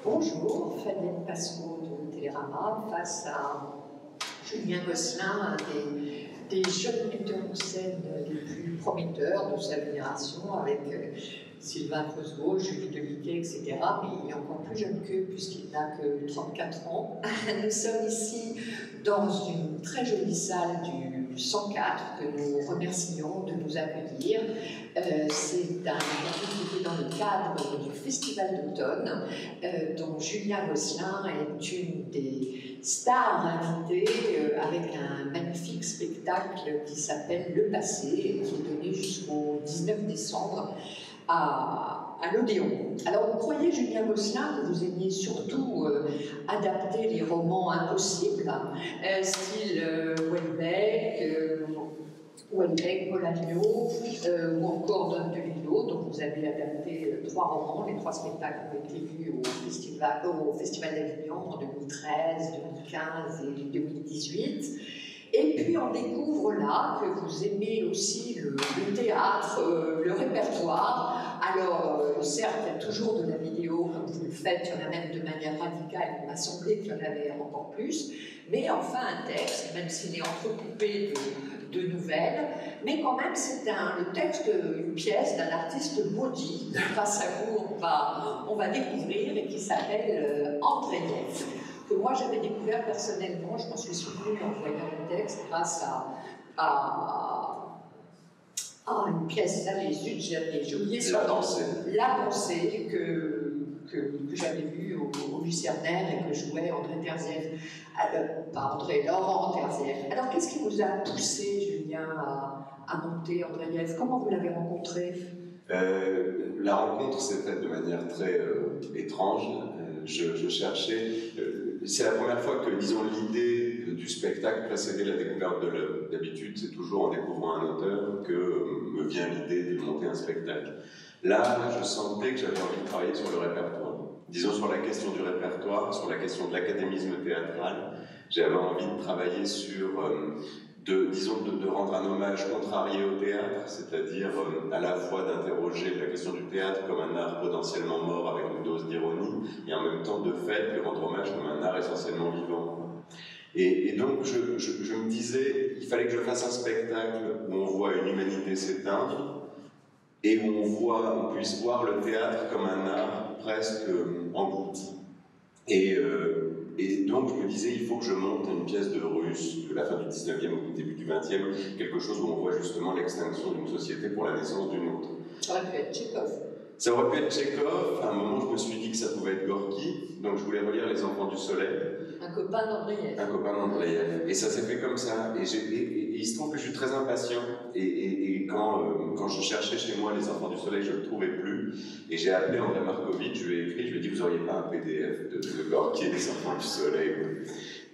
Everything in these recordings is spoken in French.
Bonjour, Fabienne Pasco de Télérama, face à Julien Gosselin, un des jeunes metteurs en scène les plus prometteurs de sa génération, avec Sylvain Creusot, Julie Deliquet, etc. Mais il est encore plus jeune qu'eux, puisqu'il n'a que 34 ans. Nous sommes ici dans une très jolie salle du 104, que nous remercions de nous accueillir. C'est un interview qui est dans le cadre du Festival d'automne, dont Julien Gosselin est une des stars invitées, avec un magnifique spectacle qui s'appelle Le Passé, et qui est donné jusqu'au 19 décembre à l'Odéon. Alors, vous croyez, Julien Gosselin, que vous aimiez surtout adapter les romans impossibles, style Houellebecq, Paul Agneau, ou encore Don DeLillo, dont vous avez adapté 3 romans. Les 3 spectacles ont été vus au Festival d'Avignon en 2013, 2015 et 2018. Et puis on découvre là que vous aimez aussi le théâtre, le répertoire. Alors, certes, il y a toujours de la vidéo, comme vous le faites, il y en a même de manière radicale, il m'a semblé qu'il y en avait encore plus. Mais enfin, un texte, même s'il est entrecoupé de nouvelles, mais quand même, c'est le texte, une pièce d'un artiste maudit, grâce à vous, on va découvrir, et qui s'appelle Andreïev, que moi j'avais découvert personnellement. Je m'en suis souvenue en voyant le texte grâce à une pièce, là, j'ai oublié son nom, La Pensée, que j'avais vue au Lucernaire et que jouait André Terzieff, Laurent Terzieff. Alors, qu'est-ce qui vous a poussé, Julien, à monter Andreïev? Comment vous l'avez rencontré? La rencontre s'est faite de manière très étrange. Je cherchais. C'est la première fois que, disons, l'idée du spectacle précédait la découverte de l'œuvre. D'habitude, c'est toujours en découvrant un auteur que me vient l'idée de monter un spectacle. Là, je sentais que j'avais envie de travailler sur le répertoire. Disons, sur la question du répertoire, sur la question de l'académisme théâtral. J'avais envie de travailler sur, de rendre un hommage contrarié au théâtre, c'est-à-dire à la fois d'interroger la question du théâtre comme un art potentiellement mort avec une dose d'ironie, et en même temps, de fait, lui rendre hommage comme un art essentiellement vivant. Et donc, je me disais, il fallait que je fasse un spectacle où on voit une humanité s'éteindre, et où on puisse voir le théâtre comme un art presque englouti. Et donc, je me disais, il faut que je monte une pièce de Russe de la fin du 19e ou du début du 20e, quelque chose où on voit justement l'extinction d'une société pour la naissance d'une autre. Ça aurait pu être Tchekhov. Ça aurait pu être Tchekhov. À un moment, je me suis dit que ça pouvait être Gorky, donc je voulais relire Les Enfants du Soleil. Un copain d'Andreïev. Un copain d'Andreïev. Et ça s'est fait comme ça. Et il se trouve que je suis très impatient. Et quand je cherchais chez moi Les Enfants du Soleil, je ne le trouvais plus. Et j'ai appelé André Markovitch, je lui ai écrit, je lui ai dit, vous n'auriez pas un PDF de Gorky et Les Enfants du Soleil?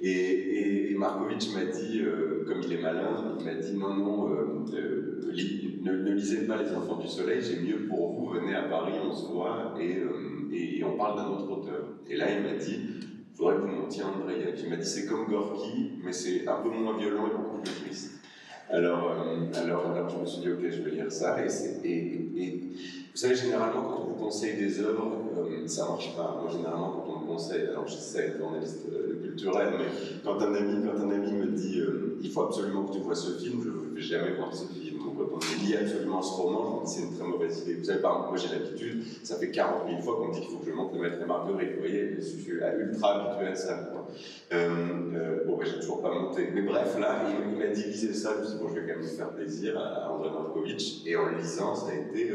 Et Markovitch m'a dit, comme il est malin, il m'a dit, non, ne lisez pas Les Enfants du Soleil, j'ai mieux pour vous, venez à Paris, on se voit, et on parle d'un autre auteur. Et là, il m'a dit, il faudrait que vous montiez Andreïev. Il m'a dit, c'est comme Gorky, mais c'est un peu moins violent et beaucoup plus triste. Alors je me suis dit, ok, je vais lire ça. Et vous savez, généralement, quand on vous conseille des œuvres, ça marche pas. Moi, généralement, quand on me conseille, alors j'essaie être journaliste culturel, mais quand un ami me dit, il faut absolument que tu vois ce film, je ne vais jamais voir ce film. Donc, quand on lit absolument ce roman, je me dis, c'est une très mauvaise idée. Vous savez, par exemple, moi, j'ai l'habitude, ça fait 40 000 fois qu'on me dit qu'il faut que je monte Le Maître et Marguerite. Vous voyez, je suis ultra habitué à ça. J'ai toujours pas monté. Mais bref, là, il m'a dit, lisez ça, je me suis dit, bon, je vais quand même me faire plaisir à André Markovitch. Et en le lisant, ça a été,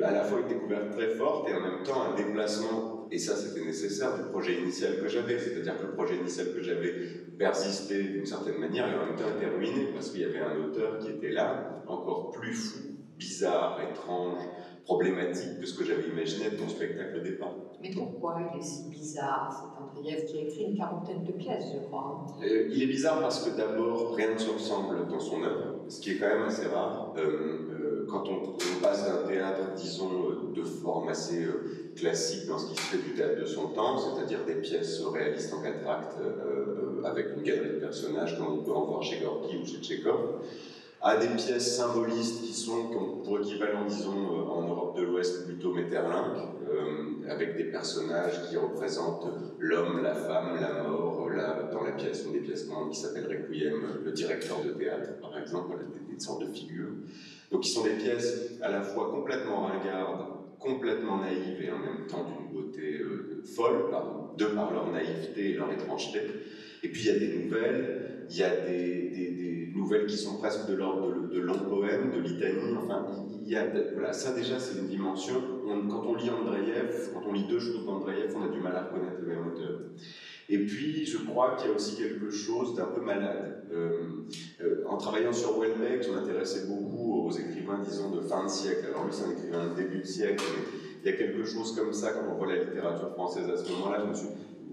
à la fois une découverte très forte et en même temps un déplacement, et ça c'était nécessaire, du projet initial que j'avais. C'est-à-dire que le projet initial que j'avais persisté d'une certaine manière et en même temps été ruiné parce qu'il y avait un auteur qui était là, encore plus fou, bizarre, étrange, problématique que ce que j'avais imaginé de mon spectacle au départ. Mais pourquoi il est si bizarre, cet Andreïev qui a écrit une 40aine de pièces, je crois? Il est bizarre parce que d'abord, rien ne se ressemble dans son œuvre, ce qui est quand même assez rare. Quand on passe d'un théâtre, disons, de forme assez classique dans ce qui se fait du théâtre de son temps, c'est-à-dire des pièces réalistes en 4 actes avec une galerie de personnages comme on peut en voir chez Gorky ou chez Tchekhov, à des pièces symbolistes qui sont, pour équivalent, disons, en Europe de l'Ouest, plutôt Maeterlinck, avec des personnages qui représentent l'homme, la femme, la mort. Là, dans la pièce, une des pièces qui s'appelle Requiem, le directeur de théâtre, par exemple, des sortes de figures. Donc, qui sont des pièces à la fois complètement ringardes, complètement naïves et en même temps d'une beauté folle, de par leur naïveté et leur étrangeté. Et puis, il y a des nouvelles, il y a des nouvelles qui sont presque de l'ordre de longs poèmes, de litanies. Enfin, voilà, ça déjà, c'est une dimension. Quand on lit Andreïev, quand on lit deux choses d'Andreïev, on a du mal à reconnaître le même auteur. Et puis, je crois qu'il y a aussi quelque chose d'un peu malade. En travaillant sur Houellebecq, je m'intéressais beaucoup aux écrivains, disons, de fin de siècle. Alors lui, c'est un écrivain de début de siècle, mais il y a quelque chose comme ça, quand on voit la littérature française à ce moment-là,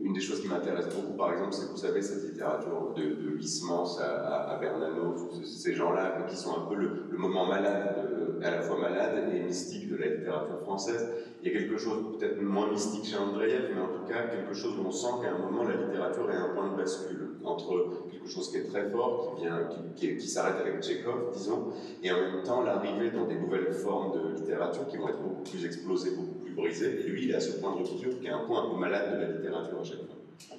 une des choses qui m'intéresse beaucoup, par exemple, c'est que vous savez, cette littérature de Huysmans à Bernanos, ces gens-là, qui sont un peu le moment malade, à la fois malade et mystique de la littérature française. Il y a quelque chose peut-être moins mystique chez Andreïev, mais en tout cas quelque chose où on sent qu'à un moment la littérature est un point de bascule entre quelque chose qui est très fort, qui s'arrête avec Tchekhov, disons, et en même temps l'arrivée dans des nouvelles formes de littérature qui vont être beaucoup plus explosées, beaucoup plus brisées. Et lui, il est à ce point de rupture qui est un point un peu malade de la littérature à chaque fois.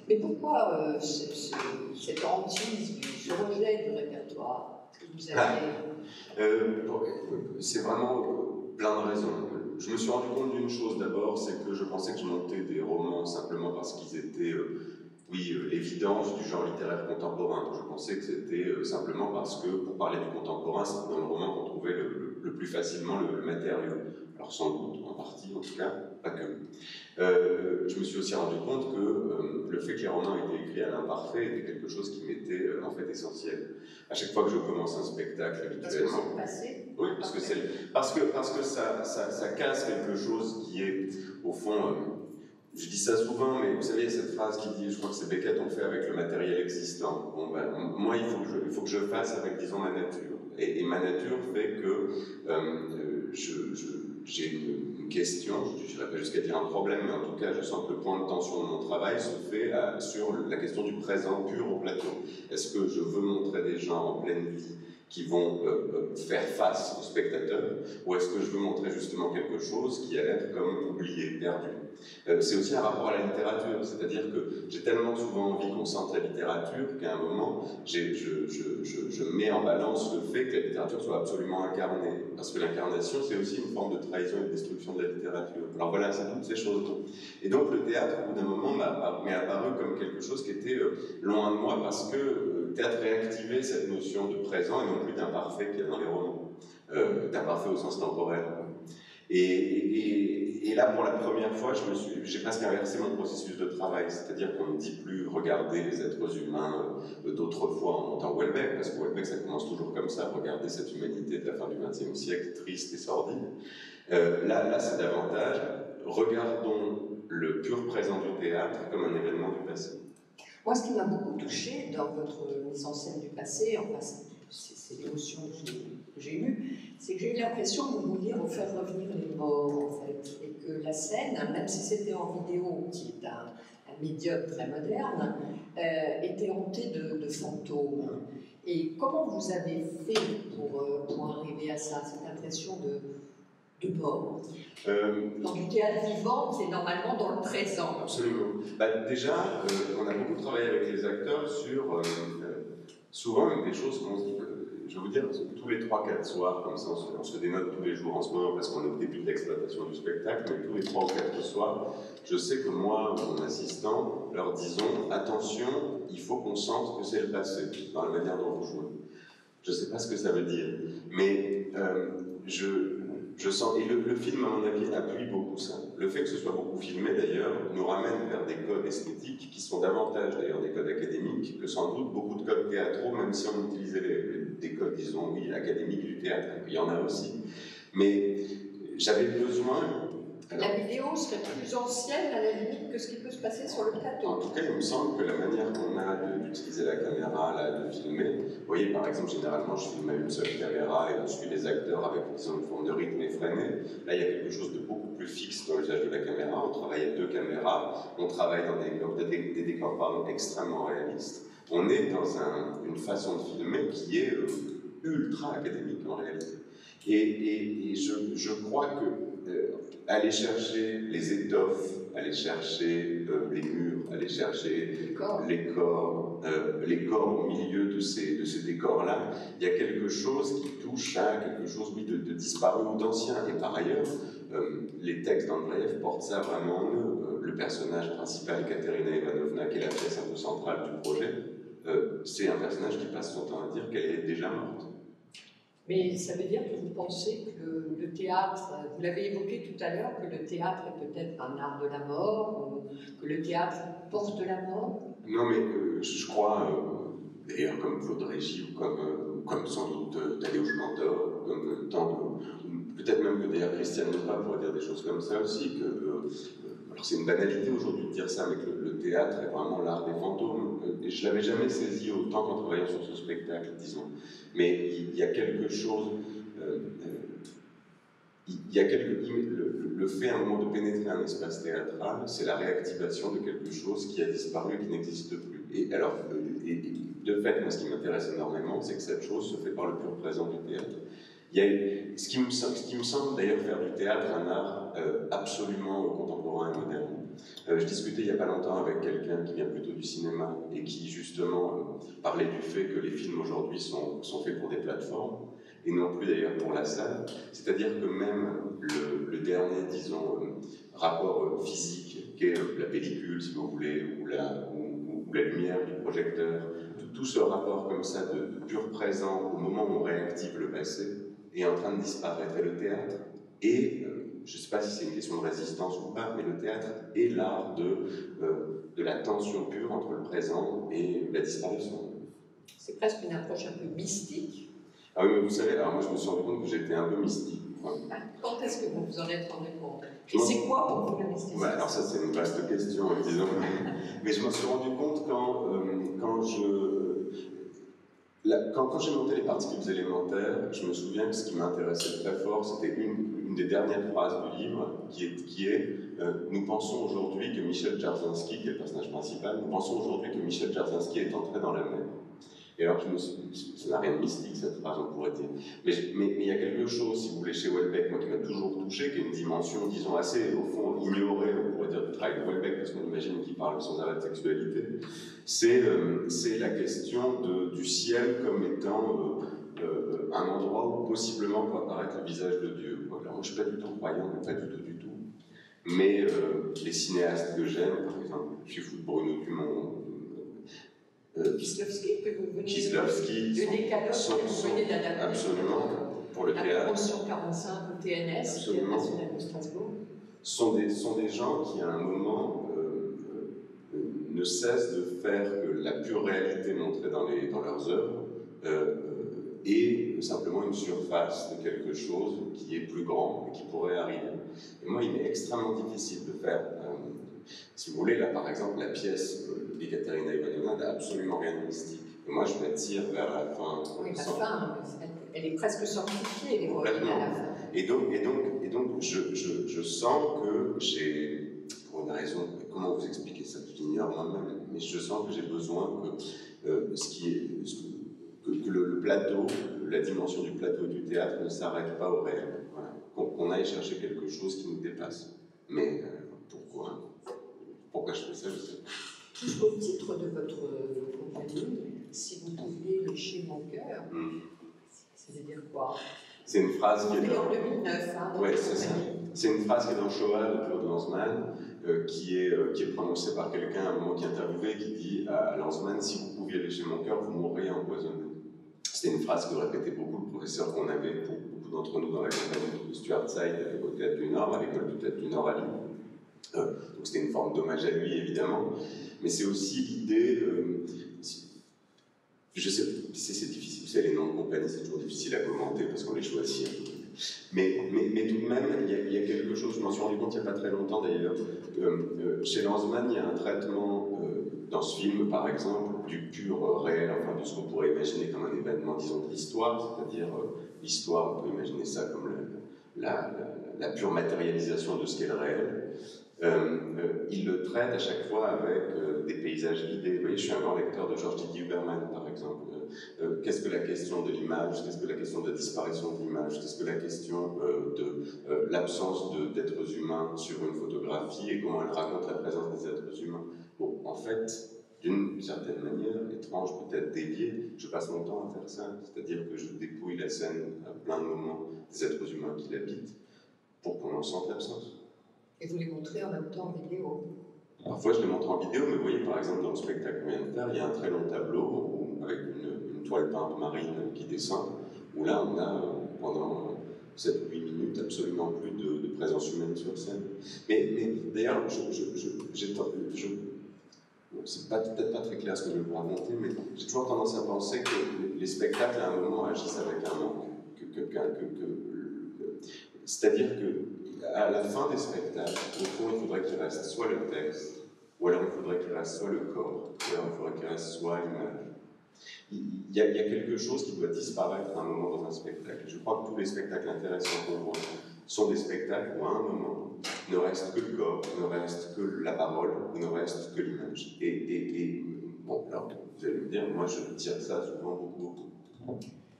Mais pourquoi cette hantise, ce rejet du répertoire que vous avez C'est vraiment plein de raisons. Je me suis rendu compte d'une chose d'abord, c'est que je pensais que je montais des romans simplement parce qu'ils étaient, l'évidence du genre littéraire contemporain. Je pensais que c'était simplement parce que, pour parler du contemporain, c'est dans le roman qu'on trouvait le plus facilement le matériau. Alors sans doute, en partie en tout cas, pas que. Je me suis aussi rendu compte que le fait que les romans aient été écrits à l'imparfait était quelque chose qui m'était en fait essentiel. À chaque fois que je commence un spectacle habituellement. Parce que c'est le passé. Oui, parce que ça casse quelque chose qui est, au fond, je dis ça souvent, mais vous savez, il y a cette phrase qui dit, je crois que c'est Beckett, on fait avec le matériel existant. Bon, moi, il faut que je fasse avec, disons, ma nature. Et ma nature fait que j'ai une question, je n'irai pas jusqu'à dire un problème, mais en tout cas, je sens que le point de tension de mon travail se fait sur la question du présent pur au plateau. Est-ce que je veux montrer des gens en pleine vie qui vont faire face aux spectateurs, ou est-ce que je veux montrer justement quelque chose qui a l'air comme oublié, perdu? C'est aussi un rapport à la littérature, c'est-à-dire que j'ai tellement souvent envie qu'on sente la littérature qu'à un moment, je mets en balance le fait que la littérature soit absolument incarnée, parce que l'incarnation, c'est aussi une forme de trahison et de destruction de la littérature. Alors voilà, c'est toutes ces choses. Et donc le théâtre, au bout d'un moment, m'est apparu comme quelque chose qui était loin de moi, parce que le théâtre réactivait cette notion de présent et non plus d'imparfait qu'il y a dans les romans, d'imparfait au sens temporel. Et là, pour la première fois, j'ai presque inversé mon processus de travail, c'est-à-dire qu'on ne dit plus regarder les êtres humains d'autrefois en montant Houellebecq, parce que Houellebecq, ça commence toujours comme ça, regarder cette humanité de la fin du XXe siècle, triste et sordide. Là, c'est davantage, regardons le pur présent du théâtre comme un événement du passé. Moi, ce qui m'a beaucoup touchée dans votre mise en scène du passé, enfin, c'est l'émotion que j'ai eue, c'est que j'ai eu l'impression que vous vouliez refaire revenir les morts, en fait, et que la scène, même si c'était en vidéo, qui est un médium très moderne, était hantée de fantômes. Et comment vous avez fait pour arriver à ça, cette impression de mort? Dans du théâtre vivant, c'est normalement dans le présent. Absolument. Déjà, on a beaucoup travaillé avec les acteurs sur souvent une des choses qu'on se dit, je vais vous dire, tous les 3-4 soirs, comme ça on se dénote tous les jours en ce moment parce qu'on est au début de l'exploitation du spectacle, mais tous les 3 ou 4 soirs, je sais que moi, mon assistant, leur disons, attention, il faut qu'on sente que c'est le passé, dans la manière dont vous jouez. Je ne sais pas ce que ça veut dire, mais je sens, et le film, à mon avis, appuie beaucoup ça. Le fait que ce soit beaucoup filmé, d'ailleurs, nous ramène vers des codes esthétiques qui sont davantage, d'ailleurs, des codes académiques que sans doute beaucoup de codes théâtraux, même si on utilisait des codes, disons, oui, académiques du théâtre, il y en a aussi. Mais j'avais besoin... La vidéo serait plus ancienne, à la limite, que ce qui peut se passer sur le plateau. En tout cas, il me semble que la manière qu'on a d'utiliser la caméra, là, de filmer, vous voyez, par exemple, généralement, je filme à une seule caméra et on suit les acteurs avec, disons, une forme de rythme effréné. Là, il y a quelque chose de beaucoup plus fixe dans l'usage de la caméra. On travaille à 2 caméras, on travaille dans des décors extrêmement réalistes. On est dans une façon de filmer qui est ultra académique en réalité. Et je crois que aller chercher les étoffes, aller chercher les murs, aller chercher les corps au milieu de ces décors-là, il y a quelque chose qui touche à quelque chose, oui, de disparu ou d'ancien. Et par ailleurs, les textes d'Andreev portent ça vraiment en eux. Le personnage principal, Katerina Ivanovna, qui est la pièce un peu centrale du projet, c'est un personnage qui passe son temps à dire qu'elle est déjà morte. Mais ça veut dire que vous pensez que le théâtre, vous l'avez évoqué tout à l'heure, que le théâtre est peut-être un art de la mort, ou que le théâtre porte la mort? Non, mais je crois, d'ailleurs comme Claude Régis, ou comme sans doute Tadeusz Kantor, comme tant de... Peut-être même que d'ailleurs Christiane Lefebvre pourrait dire des choses comme ça aussi, alors c'est une banalité aujourd'hui de dire ça, mais que le théâtre est vraiment l'art des fantômes. Et je ne l'avais jamais saisi autant qu'en travaillant sur ce spectacle, disons. Mais il y a quelque chose... le fait à un moment de pénétrer un espace théâtral, c'est la réactivation de quelque chose qui a disparu et qui n'existe plus. Et alors, de fait, moi, ce qui m'intéresse énormément, c'est que cette chose se fait par le pur présent du théâtre. Ce qui me semble d'ailleurs faire du théâtre un art absolument contemporain et moderne. Je discutais il n'y a pas longtemps avec quelqu'un qui vient plutôt du cinéma et qui justement parlait du fait que les films aujourd'hui sont faits pour des plateformes et non plus d'ailleurs pour la salle. C'est-à-dire que même le dernier, disons, rapport physique qu'est la pellicule, si vous voulez, ou la lumière du projecteur, tout ce rapport comme ça de pur présent au moment où on réactive le passé est en train de disparaître. Et le théâtre est, je ne sais pas si c'est une question de résistance ou pas, mais le théâtre est l'art de la tension pure entre le présent et la disparition. C'est presque une approche un peu mystique. Ah oui, mais vous savez, alors moi je me suis rendu compte que j'étais un peu mystique. Quand est-ce que vous vous en êtes rendu compte? Et c'est quoi pour vous le mysticisme? Alors ça c'est une vaste question, disons. Mais je me suis rendu compte quand j'ai monté les particules élémentaires, je me souviens que ce qui m'intéressait très fort, c'était une des dernières phrases du livre, qui est nous pensons aujourd'hui que Michel Dzerzhinsky, qui est le personnage principal, nous pensons aujourd'hui que Michel Dzerzhinsky est entré dans la mer. Et alors, ça n'a rien de mystique, cette phrase, on pourrait dire. Mais il y a quelque chose, si vous voulez, chez Houellebecq, moi, qui m'a toujours touché, qui est une dimension, disons, assez, au fond, ignorée, on pourrait dire, du travail de Houellebecq, parce qu'on imagine qu'il parle sans arrêt de sexualité. C'est la question du ciel comme étant un endroit où possiblement peut apparaître le visage de Dieu. Alors, moi, je ne suis pas du tout croyant, mais pas du tout. Mais les cinéastes que j'aime, par exemple, je suis fou de Bruno Dumont, Kieslowski, que vous venez le décalogue que vous venez d'adapter absolument, pour le la théâtre. promotion 45 au TNS, Théâtre National de Strasbourg. Sont des gens qui, à un moment, ne cessent de faire que la pure réalité montrée dans leurs œuvres est simplement une surface de quelque chose qui est plus grand et qui pourrait arriver. Et moi, il m'est extrêmement difficile de faire... si vous voulez, là, par exemple, la pièce d'Ekaterina Ivanovna n'a absolument rien de mystique. Et moi, je m'attire vers la fin. Oui, la fin, elle est presque sortifiée, elle est revenue à la fin. Et donc je sens que j'ai, pour une raison, comment vous expliquer ça, je l'ignore moi-même, mais je sens que j'ai besoin que le plateau, la dimension du plateau du théâtre ne s'arrête pas au réel. Voilà. Qu'on aille chercher quelque chose qui nous dépasse. Mais pourquoi je fais ça, je sais. Au titre de votre compagnie, si vous pouviez lécher mon cœur, ça veut dire quoi? C'est une phrase qui est en 2009, hein, ouais, c'est ça. C'est une phrase qui est dans Shoah de Claude Lanzmann, qui est prononcée par quelqu'un à un moment qui est interviewé, qui dit à Lanzmann: si vous pouviez lécher mon cœur, vous mourriez empoisonné. C'était une phrase que répétait beaucoup le professeur qu'on avait, pour beaucoup d'entre nous, dans la compagnie de Stuart Side au Théâtre du Nord, à l'école du Théâtre du Nord à Lyon. Donc c'était une forme d'hommage à lui, évidemment, mais c'est aussi l'idée, je sais, c'est difficile, vous savez, les noms de compagnie, c'est toujours difficile à commenter parce qu'on les choisit. Mais tout de même, il y a quelque chose, je m'en suis rendu compte il n'y a pas très longtemps d'ailleurs, chez Lanzmann, il y a un traitement, dans ce film par exemple, du pur réel, enfin de ce qu'on pourrait imaginer comme un événement, disons, de l'histoire, c'est-à-dire l'histoire, on peut imaginer ça comme la pure matérialisation de ce qu'est le réel. Il le traite à chaque fois avec des paysages vidés. Vous voyez, je suis un grand lecteur de George Didier Huberman, par exemple. qu'est-ce que la question de l'image, qu'est-ce que la question de la disparition de l'image, qu'est-ce que la question de l'absence d'êtres humains sur une photographie et comment elle raconte la présence des êtres humains. Bon, en fait, d'une certaine manière, étrange, peut-être déviée, je passe mon temps à faire ça, c'est-à-dire que je dépouille la scène à plein de moments des êtres humains qui l'habitent pour qu'on en sente l'absence. Et vous les montrez en même temps en vidéo? Parfois, je les montre en vidéo, mais vous voyez, par exemple, dans le spectacle qu'on vient de faire, il y a un très long tableau avec une toile peinte marine qui descend, où là, on a, pendant 7-8 minutes, absolument plus de présence humaine sur scène. Mais d'ailleurs, c'est peut-être pas très clair ce que je vais vous raconter, mais j'ai toujours tendance à penser que les spectacles, à un moment, agissent avec un manque. C'est-à-dire qu'à la fin des spectacles, au fond, il faudrait qu'il reste soit le texte, ou alors il faudrait qu'il reste soit le corps, ou alors il faudrait qu'il reste soit l'image. Il y a quelque chose qui doit disparaître à un moment dans un spectacle. Je crois que tous les spectacles intéressants qu'on voit sont des spectacles où à un moment ne reste que le corps, ne reste que la parole, ne reste que l'image. Et bon, alors vous allez me dire, moi je tire ça souvent beaucoup.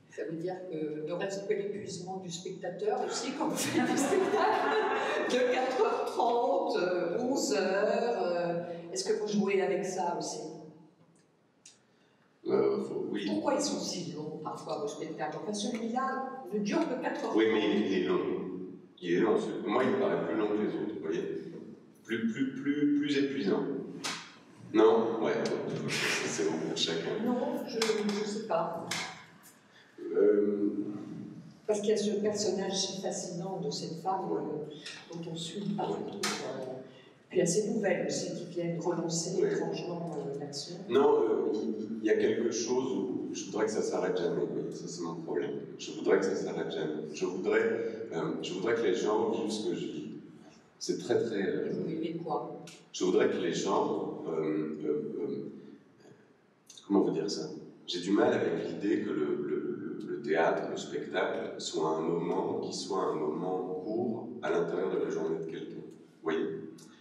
Ça veut dire que ne reste que l'épuisement du spectateur aussi quand vous faites du spectacle de 4h30, 11h. Est-ce que vous jouez avec ça aussi? Oui. Pourquoi ils sont si longs parfois vos spectacles? Enfin, celui-là ne dure que 4h30. Oui, mais il est long. Il est long. Moi, il me paraît plus long que les autres, vous voyez. Plus épuisant. Non? Ouais, c'est au bout de chacun. Non, je ne sais pas. Parce qu'il y a ce personnage si fascinant de cette femme dont on suit partout. Puis il y a ces nouvelles aussi qui viennent relancer étrangement l'action. Non, il y a quelque chose où je voudrais que ça s'arrête jamais. Oui, ça c'est mon problème. Je voudrais que ça s'arrête jamais. Je voudrais que les gens vivent ce que je vis. C'est très très. Et vous vivez quoi? Je voudrais que les gens. Comment vous dire ça? J'ai du mal avec l'idée que le théâtre, le spectacle, soit un moment qui soit un moment court à l'intérieur de la journée de quelqu'un. Vous voyez?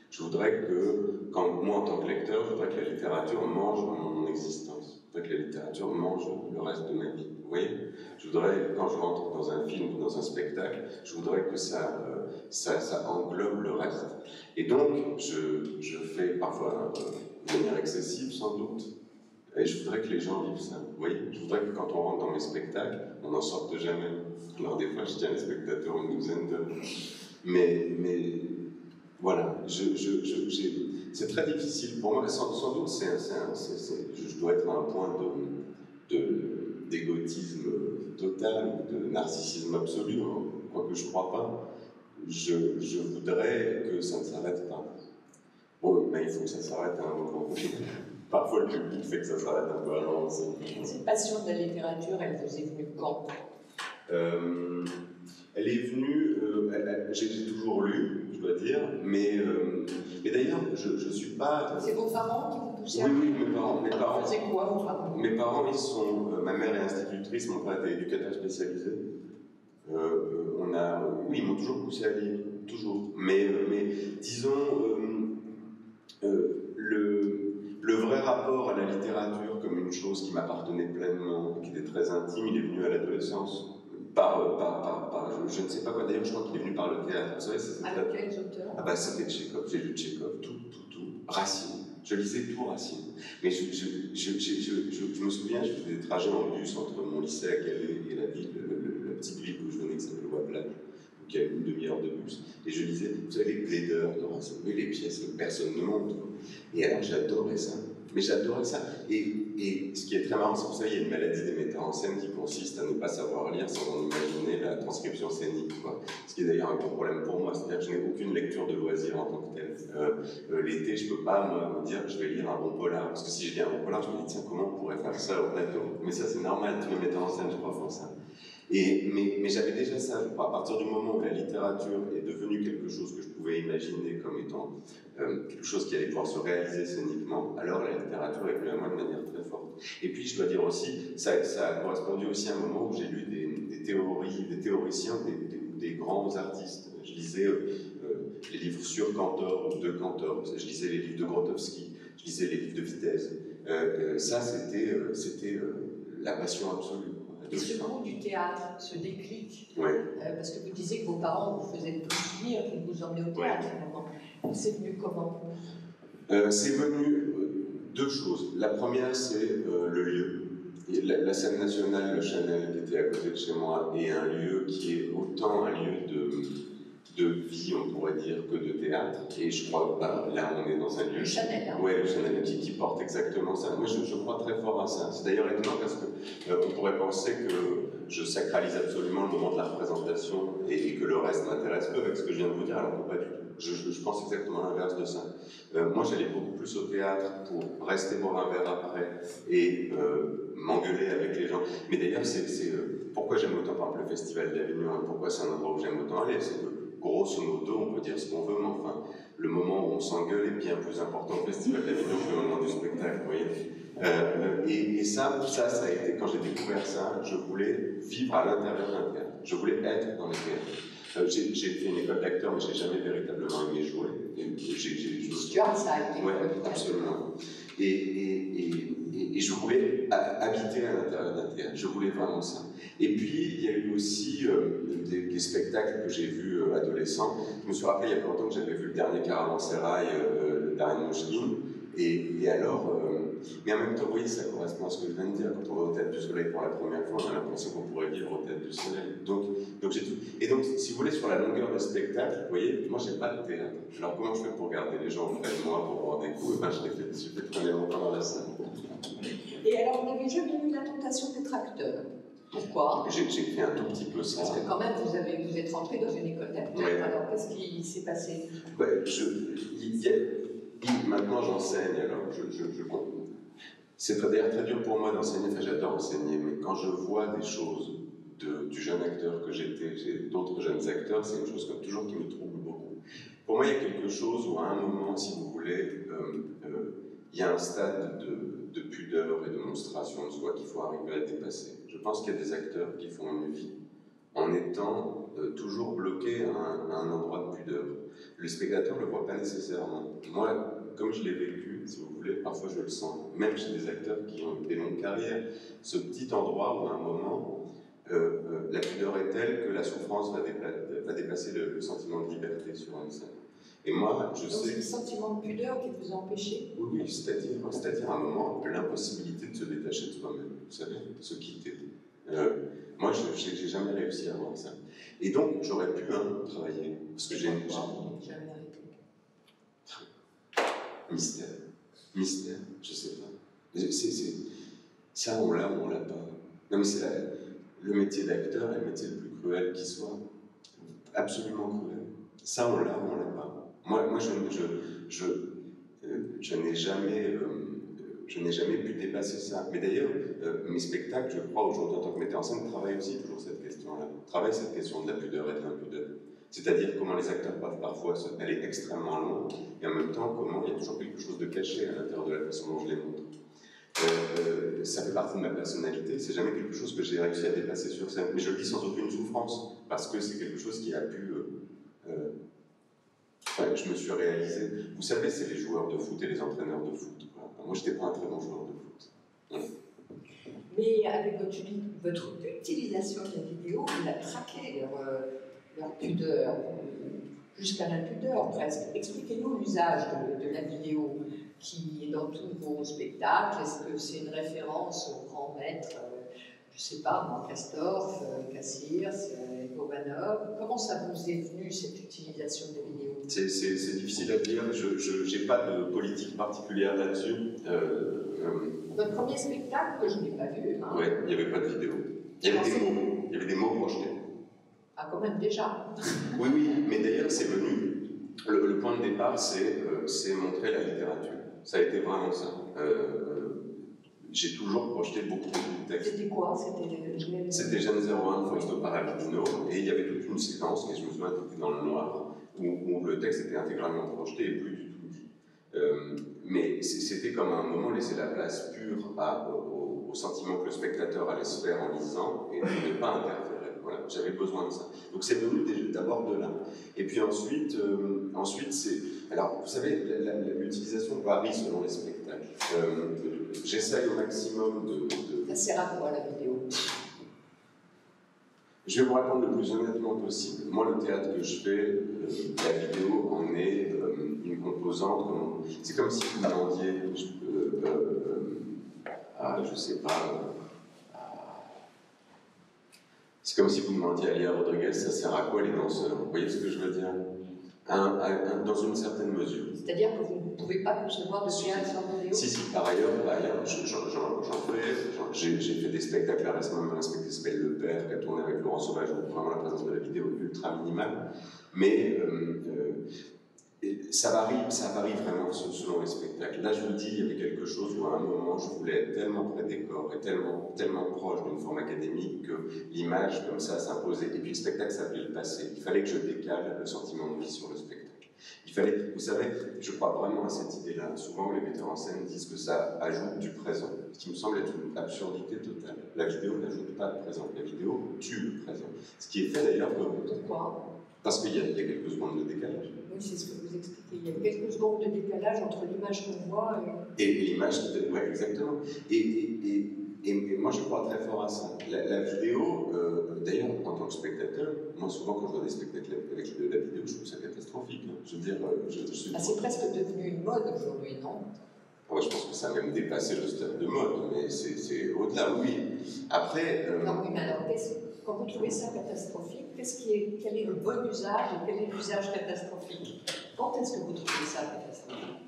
Je voudrais que, moi en tant que lecteur, je voudrais que la littérature mange mon existence. Je voudrais que la littérature mange le reste de ma vie. Vous voyez? Je voudrais, quand je rentre dans un film ou dans un spectacle, je voudrais que ça englobe le reste. Et donc, je fais parfois de manière excessive, sans doute. Et je voudrais que les gens vivent ça. Vous voyez? Je voudrais que quand on rentre dans mes spectacles, on n'en sorte jamais. Alors des fois, je tiens les spectateurs une douzaine d'heures. Mais voilà, c'est très difficile pour moi. Sans doute, je dois être à un point d'égotisme total, de narcissisme absolu, quoique je ne crois pas. Je voudrais que ça ne s'arrête pas. Bon, mais il faut que ça s'arrête à un moment. Parfois, le public fait que ça s'arrête un peu à l'avance. Cette passion de la littérature, elle vous est venue quand? Elle est venue, j'ai toujours lu, je dois dire, mais d'ailleurs, je ne suis pas... C'est vos parents qui vous poussaient à... Oui, mes parents. Vous faisiez quoi, vos parents? Mes parents, ils sont... ma mère est institutrice, mon père était éducateur spécialisé. Oui, ils m'ont toujours poussé à lire, toujours. Mais disons, le vrai rapport à la littérature comme une chose qui m'appartenait pleinement, qui était très intime, il est venu à l'adolescence. Je ne sais pas quoi, d'ailleurs je crois qu'il est venu par le théâtre. Vous savez, avec quels auteurs? Ah bah c'était Tchekhov, j'ai lu Tchekhov, tout. Racine, je lisais tout Racine. Mais je me souviens, je faisais des trajets en bus entre mon lycée à Calais et la ville, la petite ville où je venais qui s'appelle Wablage, où il y a une demi-heure de bus. Et je lisais, vous savez, les plaideurs de Racine, les pièces que personne ne montre. Et alors j'adorais ça. Mais j'adorais ça. Et ce qui est très marrant, c'est que vous savez, il y a une maladie des metteurs en scène qui consiste à ne pas savoir lire sans en imaginer la transcription scénique, quoi. Ce qui est d'ailleurs un gros problème pour moi, c'est-à-dire que je n'ai aucune lecture de loisir en tant que tel. L'été, je ne peux pas me dire que je vais lire un bon polar, parce que si je lis un bon polar, je me dis, tiens, comment on pourrait faire ça au plateau? Mais ça, c'est normal, tous les metteurs en scène, je crois, font ça. Mais j'avais déjà ça, je crois, à partir du moment où la littérature est devenue quelque chose que je pouvais imaginer comme étant quelque chose qui allait pouvoir se réaliser scéniquement, alors la littérature est venue à moi de manière très forte. Et puis je dois dire aussi, ça a correspondu aussi à un moment où j'ai lu des théories, des théoriciens, des grands artistes. Je lisais les livres sur Cantor ou de Cantor, je lisais les livres de Grotowski, je lisais les livres de Vitesse. Ça, c'était la passion absolue. Et ce goût du théâtre, ce déclic, ouais. Parce que vous disiez que vos parents vous faisaient tous dire qu'ils vous emmenaient au théâtre à un moment. C'est venu comment? C'est venu deux choses. La première, c'est le lieu. Et la scène nationale, le Chanel, qui était à côté de chez moi, est un lieu qui est autant un lieu de vie, on pourrait dire, que de théâtre. Et je crois, là, on est dans un lieu... Le Chanel, hein. Oui, le Chanel, qui porte exactement ça. Moi, je crois très fort à ça. C'est d'ailleurs étonnant parce que on pourrait penser que je sacralise absolument le moment de la représentation et que le reste m'intéresse peu avec ce que je viens de vous dire, alors que pas du tout. Je pense exactement l'inverse de ça. Moi, j'allais beaucoup plus au théâtre pour rester boire un verre après et m'engueuler avec les gens. Mais d'ailleurs, c'est pourquoi j'aime autant, par exemple, le Festival d'Avignon, et pourquoi c'est un endroit où j'aime autant aller, c'est que, grosso modo, on peut dire ce qu'on veut, mais enfin, le moment où on s'engueule est bien plus important au Festival d'Avignon que le moment du spectacle, vous voyez. Et ça a été, quand j'ai découvert ça, je voulais vivre à l'intérieur d'un théâtre. Je voulais être dans les théâtres. J'ai fait une école d'acteur, mais je n'ai jamais véritablement aimé jouer. Stuart, ça a été. Oui, absolument. Et je voulais habiter à l'intérieur d'un théâtre. Je voulais vraiment ça. Et puis, il y a eu aussi des spectacles que j'ai vus adolescents. Je me suis rappelé il y a pas longtemps que j'avais vu le dernier Caravansérail d'Ariane Moucheline. Et alors, mais en même temps, vous voyez, ça correspond à ce que je viens de dire. Quand on va au Théâtre du Soleil pour la première fois, on a l'impression qu'on pourrait vivre au Théâtre du Soleil. Donc j'ai tout. Et donc, si vous voulez, sur la longueur de spectacle, vous voyez, moi, j'ai pas de théâtre. Alors, comment je fais pour garder les gens près de moi pour avoir des coups? Eh ben, je l'ai fait très longtemps dans la salle. Et alors, vous n'avez jamais eu la tentation d'être acteur? Pourquoi? J'ai fait un tout petit peu ça. Parce que quand même, vous êtes rentré dans une école d'acteur. Ouais. Alors, qu'est-ce qui s'est passé? Ouais, maintenant, j'enseigne, alors c'est d'ailleurs très dur pour moi d'enseigner, enfin j'adore enseigner, mais quand je vois des choses du jeune acteur que j'étais, j'ai d'autres jeunes acteurs, c'est une chose comme toujours qui me trouble beaucoup. Pour moi, il y a quelque chose où à un moment, si vous voulez, il y a un stade de pudeur et de monstration de soi qu'il faut arriver à dépasser. Je pense qu'il y a des acteurs qui font une vie en étant toujours bloqués à un endroit de pudeur. Le spectateur ne le voit pas nécessairement. Moi, comme je l'ai vécu, si vous voulez, parfois je le sens, même chez des acteurs qui ont des longues carrières, ce petit endroit où à un moment, la pudeur est telle que la souffrance va dépasser le sentiment de liberté sur une scène. Et moi, je sais... Donc c'est le sentiment de pudeur qui vous a empêché? Oui, c'est-à-dire à un moment, l'impossibilité de se détacher de soi-même, vous savez, de se quitter. Moi, je n'ai jamais réussi à avoir ça. Et donc, j'aurais pu travailler, parce que j'ai une... Jamais arrêté. Mystère, je sais pas. Ça, on l'a ou on l'a pas. Non, mais c'est le métier d'acteur est le métier le plus cruel qui soit. Absolument cruel. Ça, on l'a ou on l'a pas. Moi, je n'ai jamais pu dépasser ça. Mais d'ailleurs, mes spectacles, je crois, aujourd'hui, en tant que metteur en scène, travaillent aussi toujours cette question-là. Travaillent cette question de la pudeur et de l'impudeur. C'est-à-dire comment les acteurs peuvent parfois aller extrêmement loin, et en même temps, comment il y a toujours quelque chose de caché à l'intérieur de la façon dont je les montre. Ça fait partie de ma personnalité, c'est jamais quelque chose que j'ai réussi à dépasser sur scène. Mais je le dis sans aucune souffrance, parce que c'est quelque chose qui a pu... je me suis réalisé... Vous savez, c'est les joueurs de foot et les entraîneurs de foot. Voilà. Moi, je n'étais pas un très bon joueur de foot. Voilà. Mais avec votre utilisation de la vidéo, vous a traqué leur pudeur, jusqu'à l'impudeur presque. Expliquez-nous l'usage de la vidéo qui est dans tous vos spectacles. Est-ce que c'est une référence aux grands maîtres, je ne sais pas, Castorf, Cassirs, Gobanov? Comment ça vous est venu, cette utilisation des vidéos? C'est difficile à dire, je n'ai pas de politique particulière là-dessus. Votre premier spectacle, que je n'ai pas vu. Hein. Oui, il n'y avait pas de vidéo. Il y avait des mots projetés. Ah, quand même, déjà. Oui, mais d'ailleurs, c'est venu. Le point de départ, c'est montrer la littérature. Ça a été vraiment ça. J'ai toujours projeté beaucoup de textes. C'était quoi? C'était Gen 01, Fausto Parravicino, et il y avait toute une séquence, et je me souviens que c'était dans le noir, où le texte était intégralement projeté et plus du tout dit. Mais c'était comme à un moment laisser la place pure au sentiment que le spectateur allait se faire en lisant et ne pas interférer. Voilà, j'avais besoin de ça. Donc c'est venu d'abord de là. Et puis ensuite c'est... Alors, vous savez, l'utilisation varie selon les spectacles. j'essaye au maximum Ça sert à quoi la vidéo? Je vais vous répondre le plus honnêtement possible. Moi, le théâtre que je fais, la vidéo en est une composante. C'est comme si vous demandiez, je sais pas, c'est comme si vous demandiez à Léa Rodriguez, ça sert à quoi les danseurs? Vous voyez ce que je veux dire? Dans une certaine mesure. C'est-à-dire que vous ne pouvez pas concevoir de théâtre sans vidéo? Si, par ailleurs, j'ai fait des spectacles récemment, un spectacle qui s'appelle Le Père, qui a tourné avec Laurent Sauvage, où vraiment la présence de la vidéo est ultra minimale. Mais ça varie vraiment selon les spectacles. Là, je vous dis, il y avait quelque chose où à un moment, je voulais être tellement près des corps et tellement proche d'une forme académique que l'image, comme ça, s'imposait. Et puis le spectacle s'appelait le passé. Il fallait que je décale le sentiment de vie sur le spectacle. Il fallait, vous savez, je crois vraiment à cette idée-là. Souvent, les metteurs en scène disent que ça ajoute du présent, ce qui me semble être une absurdité totale. La vidéo n'ajoute pas de présent, la vidéo tue le présent. Ce qui est fait d'ailleurs que... Pourquoi? Parce qu'il y a quelques secondes de décalage. Oui, c'est ce que vous expliquez. Il y a quelques secondes de décalage entre l'image qu'on voit et l'image. Oui, exactement. Et moi, je crois très fort à ça. La vidéo, d'ailleurs, en tant que spectateur, moi, souvent, quand je vois des spectacles avec de la vidéo, je trouve ça catastrophique. Hein. Je veux dire, je suis... c'est presque devenu une mode aujourd'hui, non? Ouais, je pense que ça a même dépassé le stade de mode, mais c'est au-delà, oui. Après... Non, oui, mais alors, quand vous trouvez ça catastrophique, quel est le bon usage et quel est l'usage catastrophique? Quand est-ce que vous trouvez ça catastrophique?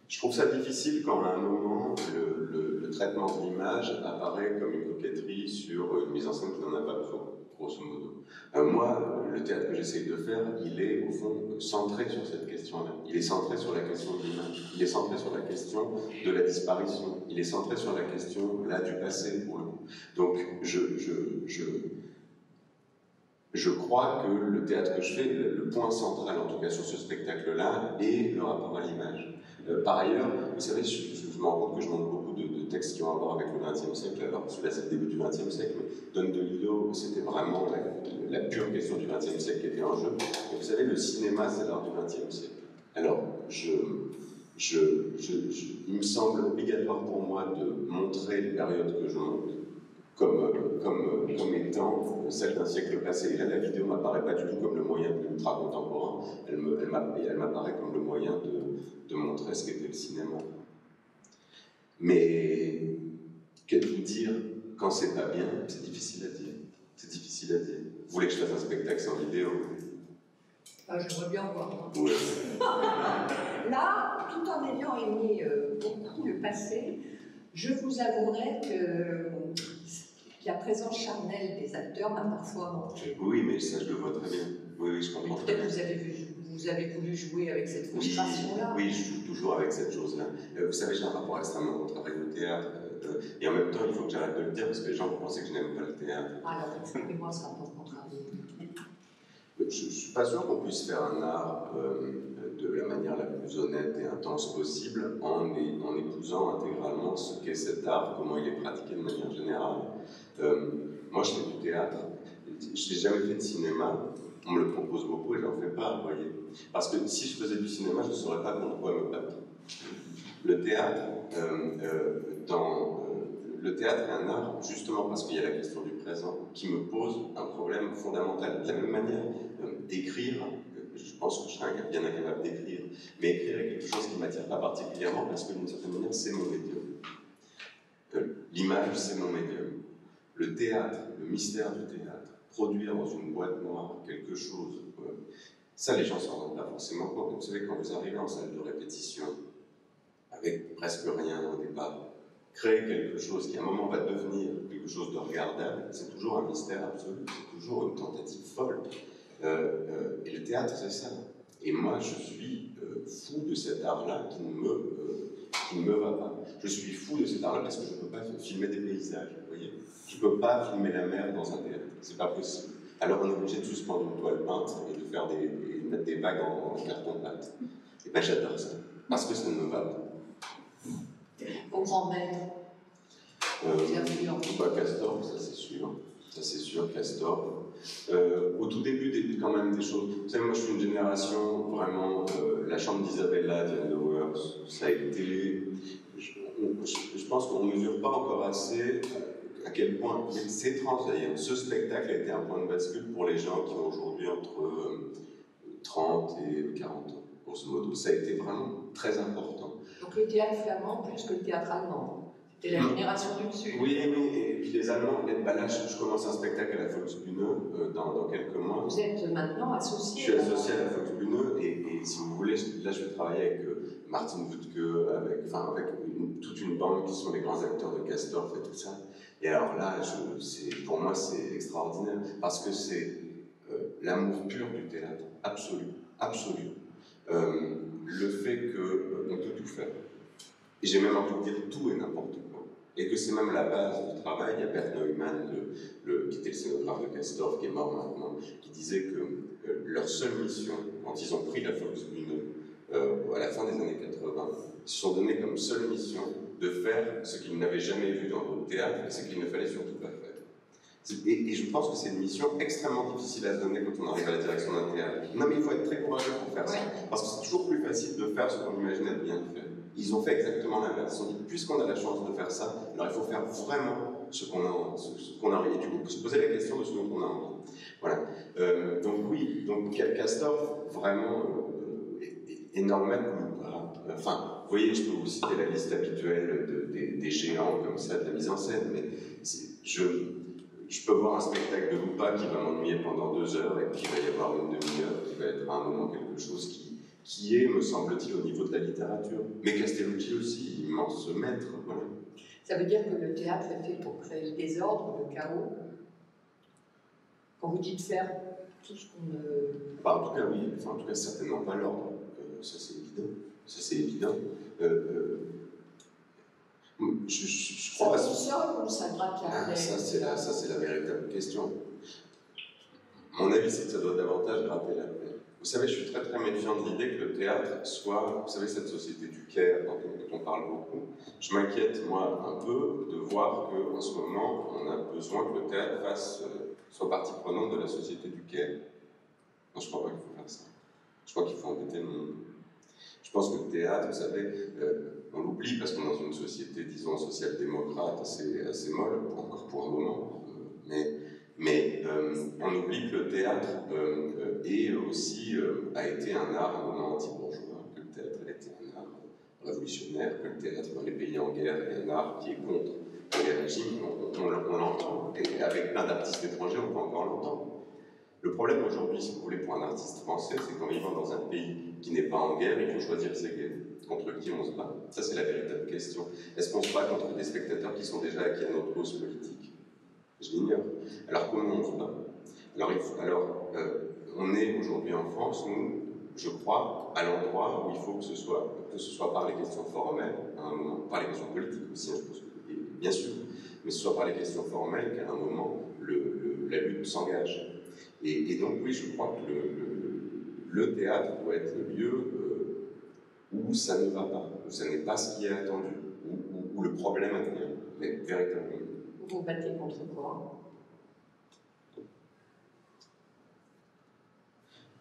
Je trouve ça difficile quand à un moment le traitement de l'image apparaît comme une coquetterie sur une mise en scène qui n'en a pas besoin, grosso modo. Moi, le théâtre que j'essaye de faire, il est au fond centré sur cette question-là. Il est centré sur la question de l'image. Il est centré sur la question de la disparition. Il est centré sur la question, là, du passé, pour le coup. Donc, je crois que le théâtre que je fais, le point central, en tout cas sur ce spectacle-là, est le rapport à l'image. Par ailleurs, vous savez, je me rends compte que je montre beaucoup de textes qui ont à voir avec le XXe siècle. Alors, celui-là, c'est le début du XXe siècle, mais Don DeLillo, c'était vraiment la pure question du XXe siècle qui était en jeu. Et vous savez, le cinéma, c'est l'art du XXe siècle. Alors, il me semble obligatoire pour moi de montrer les périodes que je montre comme étant celle d'un siècle passé. Et là, la vidéo ne m'apparaît pas du tout comme le moyen de l'ultra contemporain, elle m'apparaît comme le moyen de montrer ce qu'était le cinéma. Mais, que vous dire quand c'est pas bien, c'est difficile à dire. C'est difficile à dire. Vous voulez que je fasse un spectacle sans vidéo? J'aimerais bien voir. Ouais. Là, tout en ayant aimé beaucoup le passé, je vous avouerai que la présence charnelle des acteurs m'a parfois manqué. Oui, mais ça, je le vois très bien. Oui, je comprends. Peut-être que vous avez voulu jouer avec cette frustration-là. Oui, je joue toujours avec cette chose-là. Vous savez, j'ai un rapport extrêmement contrarié au théâtre. Et en même temps, il faut que j'arrête de le dire parce que les gens vont penser que je n'aime pas le théâtre. Alors, expliquez-moi ce rapport contrarié. Je ne suis pas sûr qu'on puisse faire un art de la manière la plus honnête et intense possible en épousant intégralement ce qu'est cet art, comment il est pratiqué de manière générale. Moi, je fais du théâtre. Je n'ai jamais fait de cinéma. On me le propose beaucoup et je n'en fais pas, vous voyez. Parce que si je faisais du cinéma, je ne saurais pas contre quoi me battre. Le théâtre, le théâtre est un art, justement parce qu'il y a la question du présent, qui me pose un problème fondamental. De la même manière, d'écrire, je pense que je serais bien incapable d'écrire, mais écrire est quelque chose qui ne m'attire pas particulièrement parce que d'une certaine manière, c'est mon médium. L'image, c'est mon médium. Le théâtre, le mystère du théâtre, produire dans une boîte noire quelque chose, ça les gens ne s'en rendent pas forcément compte. Vous savez, quand vous arrivez en salle de répétition, avec presque rien au départ, créer quelque chose qui à un moment va devenir quelque chose de regardable, c'est toujours un mystère absolu, c'est toujours une tentative folle. Et le théâtre, c'est ça. Et moi, je suis fou de cet art-là qui ne me va pas. Je suis fou de cet art-là parce que je ne peux pas filmer des paysages, vous voyez. Je ne peux pas filmer la mer dans un théâtre, c'est pas possible. Alors on est obligé de suspendre une toile peinte et de faire mettre des vagues en carton-pâte. Et ben j'adore ça, parce que ça ne me va pas. Vos grands maîtres Castor, ça c'est sûr. Ça c'est sûr, Castor. Au tout début, quand même des choses. Vous savez, moi je suis une génération vraiment. La chambre d'Isabella, Diane Lowers, ça a été. je pense qu'on ne mesure pas encore assez à quel point c'est étrange d'ailleurs. Ce spectacle a été un point de bascule pour les gens qui ont aujourd'hui entre 30 et 40 ans, grosso modo. Ça a été vraiment très important. Donc le théâtre flamand plus que le théâtre allemand. C'était la génération du Sud. Oui, et puis les Allemands, là je commence un spectacle à la Volksbühne dans quelques mois. Vous êtes maintenant associé. Je suis associé à la Volksbühne et si vous voulez, là je vais travailler avec Martin Wuttke, avec toute une bande qui sont les grands acteurs de Castorf et tout ça. Et alors là, pour moi c'est extraordinaire parce que c'est l'amour pur du théâtre, absolu, absolu. Le fait qu'on peut tout faire. Et j'ai même envie de dire tout et n'importe quoi. Et que c'est même la base du travail. Il y a Bert Neumann, qui était le scénographe de Castorf, qui est mort maintenant, qui disait que leur seule mission, quand ils ont pris la Volksbühne à la fin des années 80, ils se sont donné comme seule mission de faire ce qu'ils n'avaient jamais vu dans d'autres théâtres et ce qu'il ne fallait surtout pas faire. Et je pense que c'est une mission extrêmement difficile à se donner quand on arrive à la direction d'un théâtre. Non, mais il faut être très courageux pour faire ça. Parce que c'est toujours plus facile de faire ce qu'on imagine être bien fait. Ils ont fait exactement l'inverse. Ils ont dit, puisqu'on a la chance de faire ça, alors il faut faire vraiment ce qu'on a envie. Et du coup, se poser la question de ce dont on a envie. Voilà. Donc oui, donc Castorf, vraiment, énormément. Enfin, vous voyez, je peux vous citer la liste habituelle des géants comme ça, de la mise en scène, mais je peux voir un spectacle de Lupa qui va m'ennuyer pendant 2 heures et puis il va y avoir une demi-heure qui va être à un moment quelque chose qui est, me semble-t-il, au niveau de la littérature. Mais Castellucci aussi, immense maître. Voilà. Ça veut dire que le théâtre est fait pour créer le désordre, le chaos. Quand vous dites faire tout ce qu'on ne... Bah, en tout cas, oui. Enfin, en tout cas, certainement pas l'ordre. Ça, c'est évident. Ça, c'est évident. Je crois... Ça vous sort ou ça gratte la plaie? Ça, c'est la véritable question. Mon avis, c'est que ça doit davantage gratter la plaie. Vous savez, je suis très très méfiant de l'idée que le théâtre soit, vous savez, cette société du Caire dont on parle beaucoup. Je m'inquiète, moi, un peu de voir qu'en ce moment, on a besoin que le théâtre soit partie prenante de la société du Caire. Non, je ne crois pas qu'il faut faire ça. Je crois qu'il faut embêter le monde. Je pense que le théâtre, vous savez, on l'oublie parce qu'on est dans une société, disons, social-démocrate, assez molle, encore pour un moment, mais on oublie que le théâtre a été un art à un moment anti-bourgeois, que le théâtre a été un art révolutionnaire, que le théâtre dans les pays en guerre est un art qui est contre les régimes, on l'entend, et avec plein d'artistes étrangers, on peut encore l'entendre. Le problème aujourd'hui, si vous voulez, pour un artiste français, c'est qu'en vivant dans un pays qui n'est pas en guerre, il faut choisir ses guerres. Contre qui on se bat? Ça, c'est la véritable question. Est-ce qu'on se bat contre des spectateurs qui sont déjà acquis à notre cause politique? Je l'ignore. Alors comment on se bat? On est aujourd'hui en France, nous, je crois, à l'endroit où il faut que ce soit par les questions formelles, à un moment, par les questions politiques aussi, je pense, bien sûr, mais ce soit par les questions formelles qu'à un moment, la lutte s'engage. Et donc, oui, je crois que le théâtre doit être le lieu où ça ne va pas, où ça n'est pas ce qui est attendu, où le problème advient, mais véritablement. Vous battez contre quoi?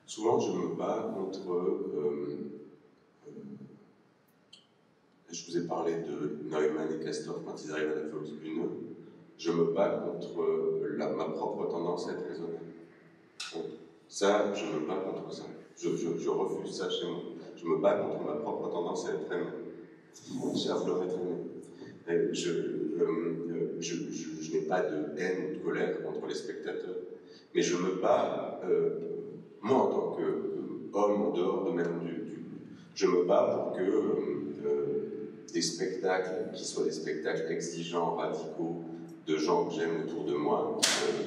Souvent, je me bats contre... je vous ai parlé de Neumann et Castorf quand ils arrivent à la Volksbühne. Je me bats contre ma propre tendance à être raisonnable. Ça, je me bats contre ça. Je refuse ça chez moi. Je me bats contre ma propre tendance à être aimé. À vouloir être aimé. Je n'ai pas de haine ou de colère contre les spectateurs. Mais je me bats, moi en tant qu'homme en dehors de même je me bats pour que des spectacles qui soient des spectacles exigeants, radicaux, de gens que j'aime autour de moi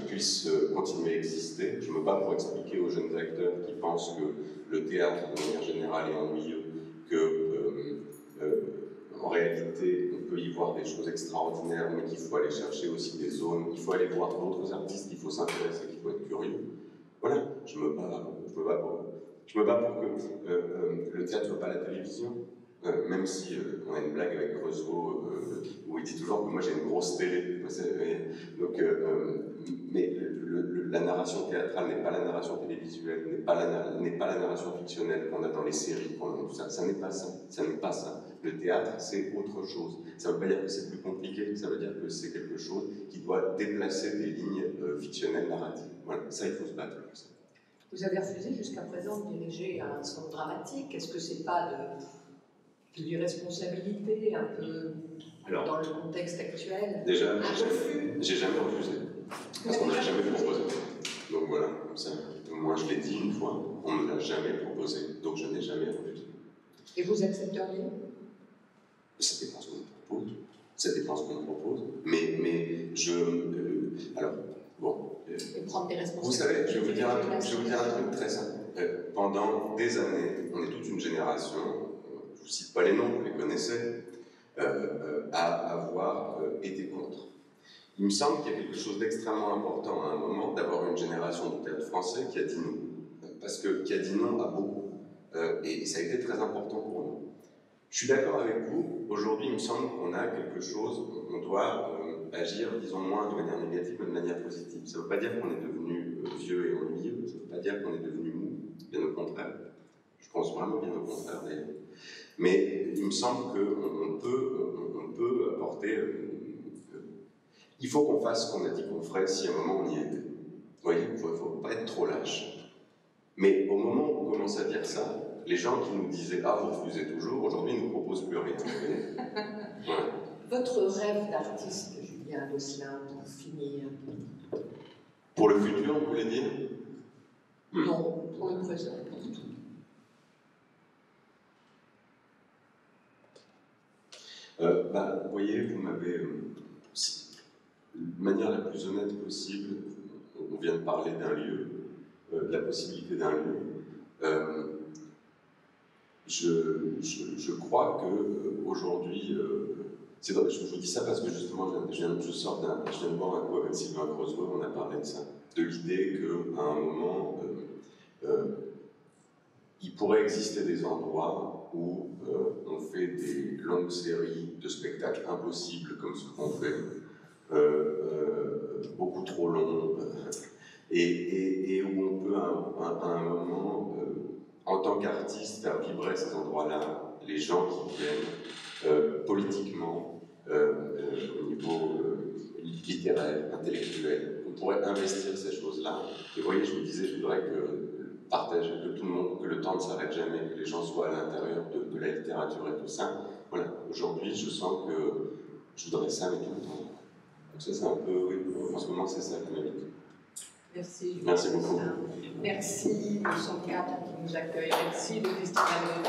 puissent continuer à exister. Je me bats pour expliquer aux jeunes acteurs qui pensent que le théâtre, de manière générale, est ennuyeux, en réalité, on peut y voir des choses extraordinaires, mais qu'il faut aller chercher aussi des zones, il faut aller voir d'autres artistes, il faut s'intéresser, qu'il faut être curieux. Voilà, je me bats pour que le théâtre ne soit pas la télévision. Même si on a une blague avec Creusot où il dit toujours que moi j'ai une grosse télé. Donc, mais la narration théâtrale n'est pas la narration télévisuelle, n'est pas la narration fictionnelle qu'on a dans les séries. Ça n'est pas ça. Ça n'est pas ça. Le théâtre, c'est autre chose. Ça ne veut pas dire que c'est plus compliqué, ça veut dire que c'est quelque chose qui doit déplacer des lignes fictionnelles narratives. Voilà, ça, il faut se battre pour ça. Vous avez refusé jusqu'à présent de diriger un centre dramatique. Est-ce que c'est pas de l'irresponsabilité un peu dans le contexte actuel? Déjà, j'ai jamais refusé. Parce qu'on ne l'a jamais proposé. Donc voilà, ça, moi je l'ai dit une fois, on ne me l'a jamais proposé, donc je n'ai jamais refusé. Et vous accepteriez? Ça dépend ce qu'on me propose. Ça dépend ce qu'on me propose. Mais alors, bon. Et prendre des responsabilités. Vous savez, je vais vous dire un truc très simple. Pendant des années, on est toute une génération, je ne vous cite pas les noms, vous les connaissez, à avoir été contre. Il me semble qu'il y a quelque chose d'extrêmement important à un moment d'avoir une génération de théâtre français qui a dit non. Parce que qui a dit non à beaucoup. Et ça a été très important pour nous. Je suis d'accord avec vous. Aujourd'hui, il me semble qu'on a quelque chose, on doit agir, disons, moins de manière négative, mais de manière positive. Ça ne veut pas dire qu'on est devenu vieux et ennuyeux, ça ne veut pas dire qu'on est devenu mou, bien au contraire. Je pense vraiment bien au contraire, d'ailleurs. Mais il me semble qu'on peut apporter... il faut qu'on fasse ce qu'on a dit qu'on ferait si à un moment on y était. Vous voyez, il ne faut pas être trop lâche. Mais au moment où on commence à dire ça, les gens qui nous disaient « Ah, vous refusez toujours », aujourd'hui ils ne nous proposent plus rien. Voilà. Votre rêve d'artiste, Julien Gosselin, pour finir? Pour le futur, vous voulez dire? Non, pour le présent, pour tout. Vous voyez, vous m'avez... de manière la plus honnête possible, on vient de parler d'un lieu, de la possibilité d'un lieu. Je crois qu'aujourd'hui, je vous dis ça parce que justement, je viens de boire un coup avec Sylvain Creusot, on a parlé de ça, de l'idée qu'à un moment, il pourrait exister des endroits où on fait des longues séries de spectacles impossibles comme ce qu'on fait, beaucoup trop longs, et où on peut à un moment, en tant qu'artiste, faire vibrer ces endroits-là, les gens qui viennent politiquement, au niveau littéraire, intellectuel. On pourrait investir ces choses-là. Et vous voyez, je me disais, je voudrais partager que tout le monde, que le temps ne s'arrête jamais, que les gens soient à l'intérieur de la littérature et tout ça. Voilà, aujourd'hui, je sens que je voudrais ça, mais tout le temps. Donc ça, c'est un peu, oui, en ce moment, c'est ça qui m'habite. Merci. Merci beaucoup. Merci au 104 qui nous accueille. Merci le Festival de